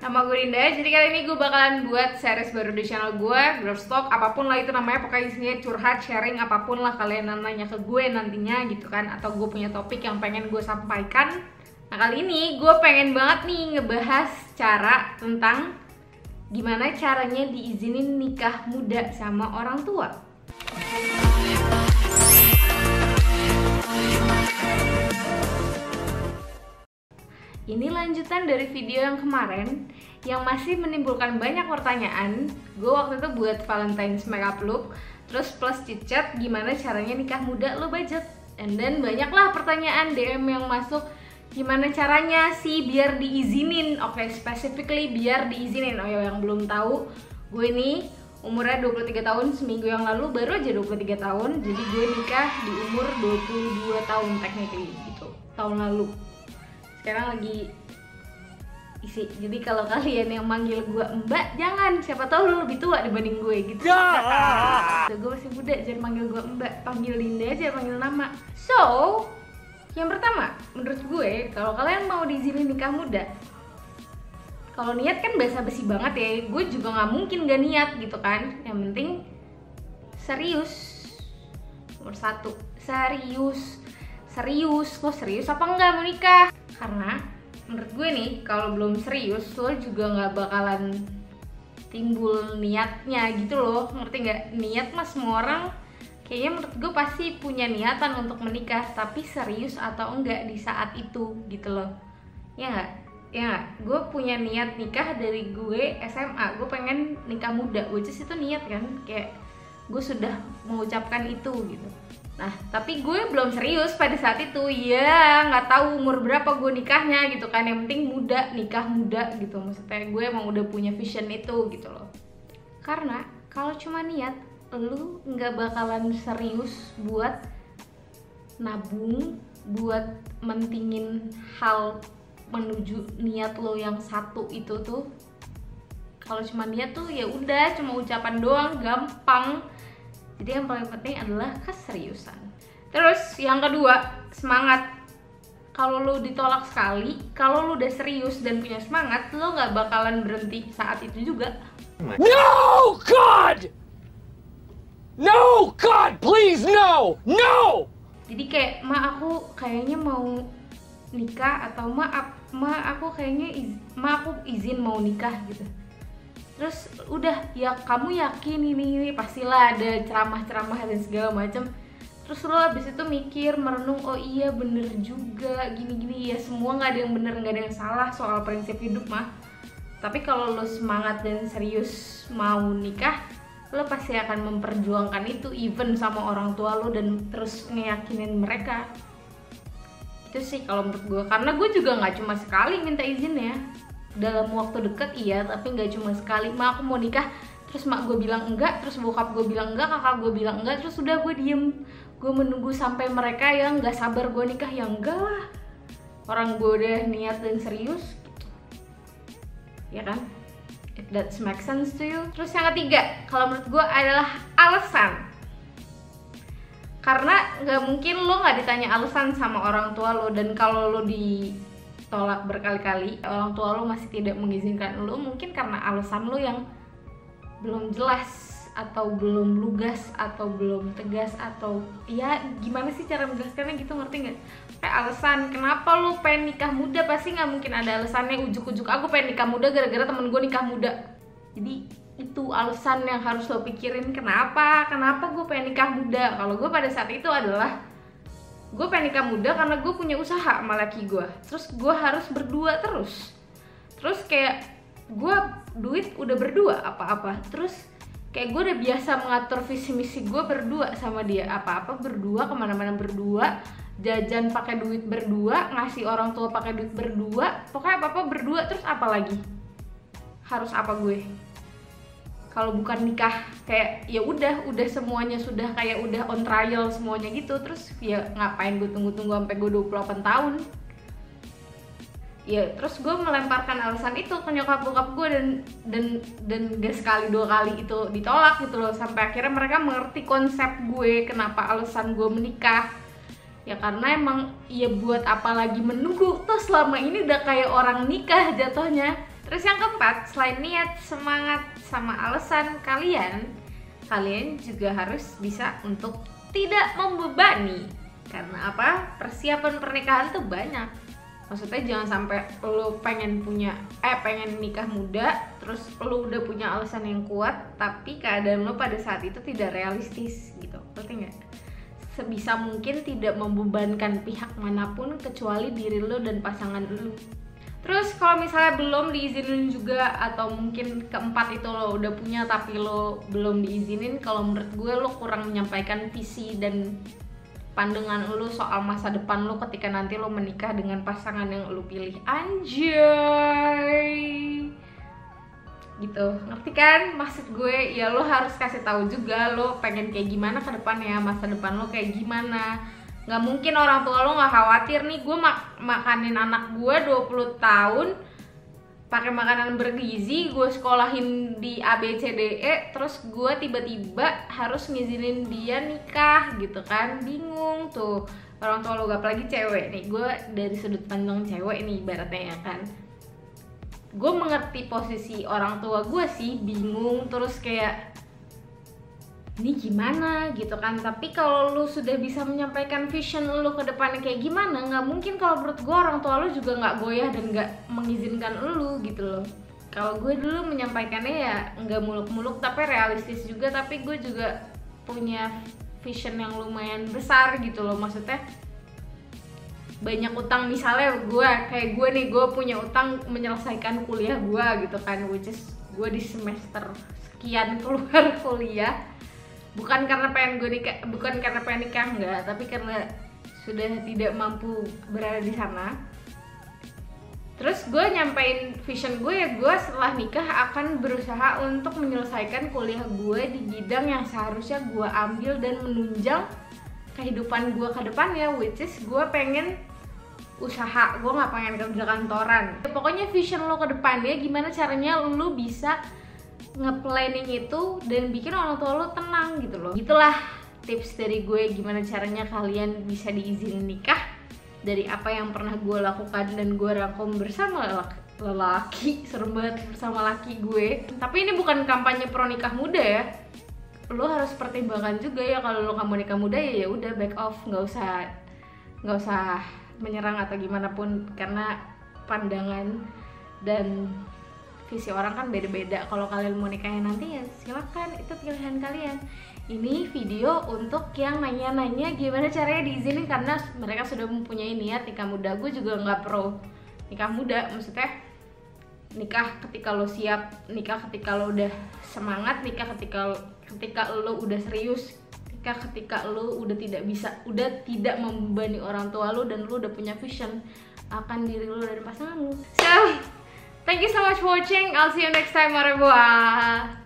Nama gue Dinda, jadi kali ini gue bakalan buat series baru di channel gue, Girls Talk, apapun lah itu namanya, pokoknya isinya curhat, sharing, apapun lah kalian nanya ke gue nantinya gitu kan, atau gue punya topik yang pengen gue sampaikan. Nah kali ini gue pengen banget nih ngebahas cara tentang gimana caranya diizinin nikah muda sama orang tua. Ini lanjutan dari video yang kemarin yang masih menimbulkan banyak pertanyaan. Gue waktu itu buat Valentine's makeup look, terus plus chit-chat gimana caranya nikah muda lo budget. And then banyaklah pertanyaan DM yang masuk, gimana caranya sih biar diizinin. Oke, specifically biar diizinin. Oh ya, yang belum tahu, gue ini umurnya 23 tahun, seminggu yang lalu baru aja 23 tahun. Jadi gue nikah di umur 22 tahun technically gitu, tahun lalu. Sekarang lagi isi, jadi kalau kalian yang manggil gue mbak, jangan, siapa tahu lu lebih tua dibanding gue gitu. Gue masih muda, jangan manggil gue mbak, panggil Dinda aja, panggil nama. So, yang pertama, menurut gue, kalau kalian mau diizinin nikah muda, kalau niat kan basa-basi banget ya, gue juga nggak mungkin gak niat gitu kan. Yang penting serius, nomor satu, serius. Lo serius apa enggak mau nikah? Karena menurut gue nih, kalau belum serius lo juga nggak bakalan timbul niatnya gitu loh, ngerti nggak? Niat mah semua orang kayaknya menurut gue pasti punya niatan untuk menikah, tapi serius atau enggak di saat itu gitu loh, ya nggak? Ya nggak? Gue punya niat nikah dari gue SMA, gue pengen nikah muda, which is itu niat kan, kayak gue sudah mengucapkan itu gitu. Nah, tapi gue belum serius pada saat itu, ya nggak tahu umur berapa gue nikahnya gitu kan. Yang penting muda, nikah muda gitu. Maksudnya gue emang udah punya vision itu gitu loh. Karena kalau cuma niat, lu nggak bakalan serius buat nabung, buat mentingin hal menuju niat lo yang satu itu tuh. Kalau cuma niat tuh ya udah, cuma ucapan doang, gampang. Jadi yang paling penting adalah keseriusan. Terus yang kedua, semangat. Kalau lo ditolak sekali, kalau lo udah serius dan punya semangat, lo nggak bakalan berhenti saat itu juga. No, God! No, God, please, no! No! Jadi kayak, ma aku kayaknya mau nikah, atau ma aku izin mau nikah gitu. Terus udah, ya kamu yakin ini pastilah ada ceramah-ceramah dan segala macam. Terus lo abis itu mikir, merenung, oh iya bener juga, gini-gini ya, semua nggak ada yang bener, nggak ada yang salah soal prinsip hidup mah. Tapi kalau lo semangat dan serius mau nikah, lo pasti akan memperjuangkan itu, even sama orang tua lo, dan terus ngeyakinin mereka. Itu sih kalau menurut gue, karena gue juga nggak cuma sekali minta izin ya. Dalam waktu deket iya, tapi nggak cuma sekali. Ma aku mau nikah, terus mak gue bilang enggak, terus bokap gue bilang enggak, kakak gue bilang enggak, terus udah gue diem. Gue menunggu sampai mereka yang nggak sabar gue nikah, ya enggak lah, orang gue udah niat dan serius gitu. Ya kan? If that makes sense to you. Terus yang ketiga, kalau menurut gue adalah alasan. Karena nggak mungkin lo nggak ditanya alasan sama orang tua lo, dan kalau lo ditolak berkali-kali, orang tua lo masih tidak mengizinkan lo, mungkin karena alasan lo yang belum jelas, atau belum lugas, atau belum tegas, atau ya gimana sih cara menjelaskannya gitu, ngerti nggak? Kayak alasan kenapa lo pengen nikah muda, pasti nggak mungkin ada alasannya ujuk-ujuk aku pengen nikah muda gara-gara temen gue nikah muda. Jadi itu alasan yang harus lo pikirin, kenapa gue pengen nikah muda. Kalau gue pada saat itu adalah gue pengen nikah muda karena gue punya usaha sama laki gue, terus gue harus berdua terus kayak gue duit udah berdua apa-apa, terus kayak gue udah biasa mengatur visi misi gue berdua sama dia, apa-apa berdua, kemana-mana berdua, jajan pakai duit berdua, ngasih orang tua pakai duit berdua, pokoknya apa-apa berdua. Terus apa lagi harus apa gue kalau bukan nikah? Kayak ya udah semuanya sudah kayak udah on trial semuanya gitu. Terus ya ngapain gue tunggu-tunggu sampai gue 28 tahun? Ya terus gue melemparkan alasan itu ke nyokap bokap gue, dan gak sekali dua kali itu ditolak gitu loh, sampai akhirnya mereka mengerti konsep gue kenapa alasan gue menikah. Ya karena emang ya buat apa lagi menunggu, tuh selama ini udah kayak orang nikah jatuhnya. Terus yang keempat, selain niat, semangat, sama alasan, kalian juga harus bisa untuk tidak membebani. Karena apa? Persiapan pernikahan tuh banyak. Maksudnya jangan sampai lo pengen nikah muda, terus lo udah punya alasan yang kuat, tapi keadaan lo pada saat itu tidak realistis gitu. Ngerti nggak? Sebisa mungkin tidak membebankan pihak manapun kecuali diri lo dan pasangan lo. Terus kalau misalnya belum diizinin juga, atau mungkin keempat itu lo udah punya tapi lo belum diizinin, kalau menurut gue lo kurang menyampaikan visi dan pandangan lo soal masa depan lo ketika nanti lo menikah dengan pasangan yang lo pilih. Anjay, gitu, ngerti kan maksud gue? Ya lo harus kasih tahu juga lo pengen kayak gimana ke depannya, masa depan lo kayak gimana. Nggak mungkin orang tua lo nggak khawatir nih gue makanin anak gue 20 tahun pakai makanan bergizi, gue sekolahin di ABCDE, terus gue tiba-tiba harus ngizinin dia nikah gitu kan. Bingung tuh orang tua lo, gak apalagi cewek nih. Gue dari sudut pandang cewek nih ibaratnya ya kan, gue mengerti posisi orang tua gue sih, bingung terus kayak ini gimana gitu kan. Tapi kalau lu sudah bisa menyampaikan vision lu ke depannya kayak gimana, nggak mungkin kalau menurut gue orang tua lu juga nggak goyah dan nggak mengizinkan lu gitu loh. Kalau gue dulu menyampaikannya ya nggak muluk-muluk tapi realistis juga, tapi gue juga punya vision yang lumayan besar gitu loh. Maksudnya banyak utang, misalnya gue punya utang menyelesaikan kuliah gue gitu kan, which is gue di semester sekian keluar kuliah. Bukan karena pengen nikah enggak, tapi karena sudah tidak mampu berada di sana. Terus gue nyampein vision gue ya, gue setelah nikah akan berusaha untuk menyelesaikan kuliah gue di bidang yang seharusnya gue ambil dan menunjang kehidupan gue ke depannya, which is gue pengen usaha, gue nggak pengen kerja kantoran. Pokoknya vision lo ke depannya gimana caranya lo bisa nge-planning itu dan bikin orang tua lo tenang gitu loh. Gitulah tips dari gue gimana caranya kalian bisa diizinin nikah dari apa yang pernah gue lakukan dan gue rangkum bersama lelaki, serem banget, bersama laki gue. Tapi ini bukan kampanye pro nikah muda ya. Lo harus pertimbangkan juga ya, kalau lo kamu nikah muda ya udah back off, nggak usah menyerang atau gimana pun, karena pandangan dan visi orang kan beda-beda. Kalau kalian mau nikahnya nanti ya silakan, itu pilihan kalian. Ini video untuk yang nanya-nanya gimana caranya diizinin karena mereka sudah mempunyai niat nikah muda. Gue juga nggak pro nikah muda, maksudnya nikah ketika lo siap, nikah ketika lo udah semangat, nikah ketika lo udah serius, nikah ketika lo udah tidak membebani orang tua lo dan lo udah punya vision akan diri lo dan pasangan lo. So, thank you so much for watching. I'll see you next time. Au revoir.